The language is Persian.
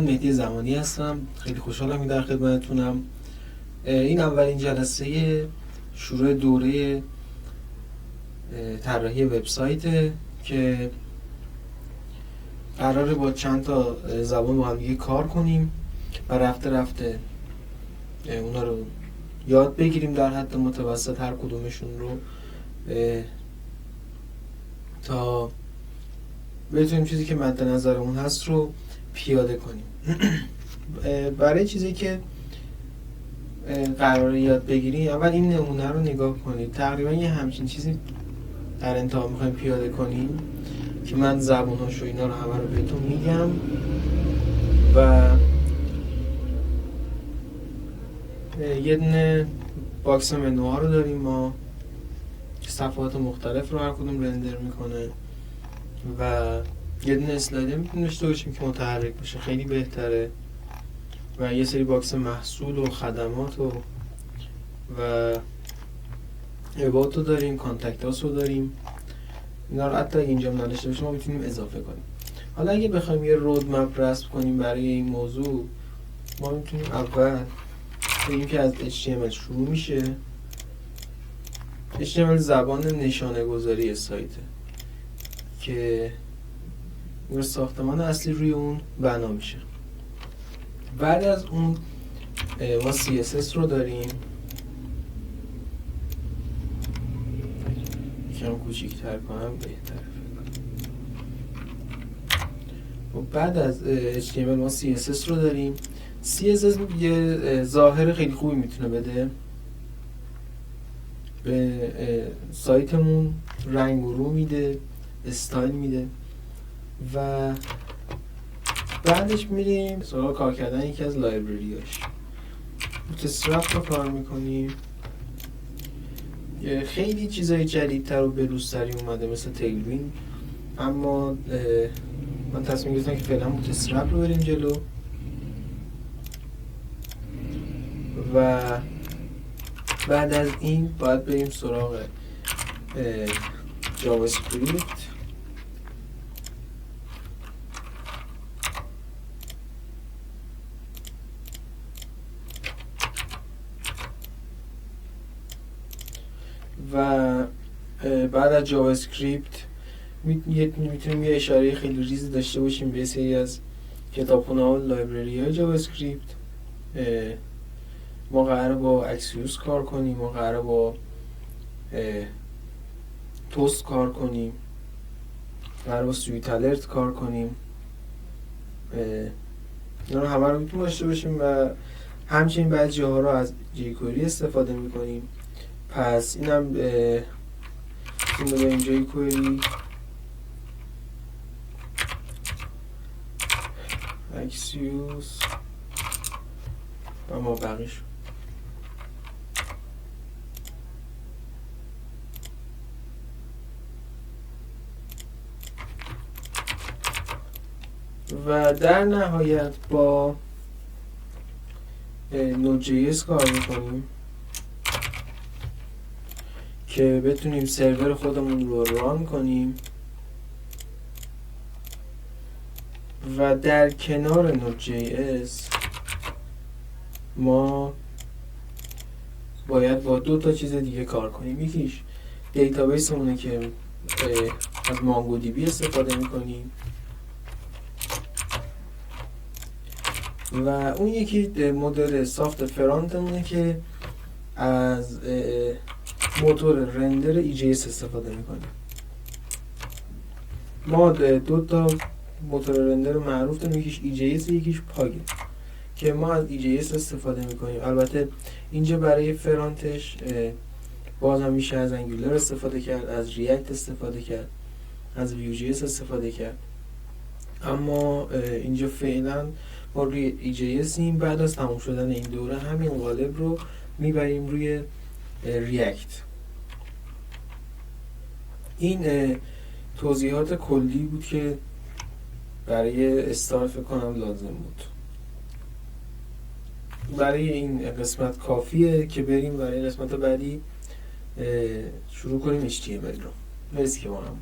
من مهدی زمانی هستم. خیلی خوشحالم که در خدمتتونم. این اولین جلسه شروع دوره طراحی وبسایت که قراره با چند تا زبان با هم دیگه کار کنیم و رفته رفته اونا رو یاد بگیریم در حد متوسط هر کدومشون رو تا بتونیم چیزی که مد نظرمون هست رو پیاده کنیم. برای چیزی که قراره یاد بگیریم اول این نمونه رو نگاه کنید. تقریبا یه همچین چیزی در انتها میخوایم پیاده کنیم که من زبوناش و اینا رو همه رو بهتون میگم و یه دونه باکس منوها رو داریم ما که صفحات مختلف رو هر کدوم رندر میکنه و یه دونه اسلاید میتونیم داشته باشیم که متحرک باشه، خیلی بهتره، و یه سری باکس محصول و خدمات و ابات رو داریم، کانتکت هاست رو داریم. اینا رو حتی اینجا نداشته باشیم ما میتونیم اضافه کنیم. حالا اگه بخوایم یه رودمپ رسم کنیم برای این موضوع، ما میتونیم اول بگیم که از HTML شروع میشه. HTML زبان نشانه گذاری سایته که ساختمان اصلی روی اون بنا میشه. بعد از اون ما CSS رو داریم، یکم کوچیک‌تر کنم بهتره. و بعد از HTML ما CSS رو داریم. CSS یه ظاهر خیلی خوبی میتونه بده به سایتمون، رنگ و رو میده، استایل میده و بعدش میریم سراغ کار کردن یکی از لایبرریاش. بوتسترپ رو کار میکنیم. خیلی چیزای جدیدتر و بروزتری اومده مثل تیلوین، اما من تصمیم گرفتم که فعلا بوتسترپ رو بریم جلو و بعد از این باید بریم سراغ جاوا اسکریپت و بعد از جاوا اسکریپت میتونیم یه اشاره خیلی ریزی داشته باشیم به سری از کتابخونه ها و لایبرری های جاوا اسکریپت. ما قراره با اکسیوس کار کنیم، ما قراره با توست کار کنیم، قراره با سویت الرت کار کنیم. اینا رو همه رو میتونیم داشته باشیم و همچنین بعضی جاها رو از جیکوری استفاده میکنیم. پس اینم این رو به جیکوری اکسیوس و ما بقیش و در نهایت با نود.js کار میکنیم که بتونیم سرور خودمون رو ران کنیم و در کنار نود.js ما باید با دو تا چیز دیگه کار کنیم. یکیش دیتابیس مونه که از مانگو دی بی استفاده میکنیم و اون یکی مدل ساخت فرانتمونه که از موتور رندر EJS استفاده میکنیم. ما دو تا موتور رندر معروف داریم، یکیش EJS یکیش پاگه که ما از EJS استفاده میکنیم. البته اینجا برای فرانتش باز هم میشه از انگولار استفاده کرد، از ریاکت استفاده کرد، از Vue.js استفاده کرد، اما اینجا فعلا ما روی EJSیم. بعد از تموم شدن این دوره همین قالب رو میبریم روی ریاکت. این توضیحات کلی بود که برای استارت فکر کنم لازم بود. برای این قسمت کافیه که بریم برای قسمت بعدی شروع کنیم HTML رو. مرسی که با هم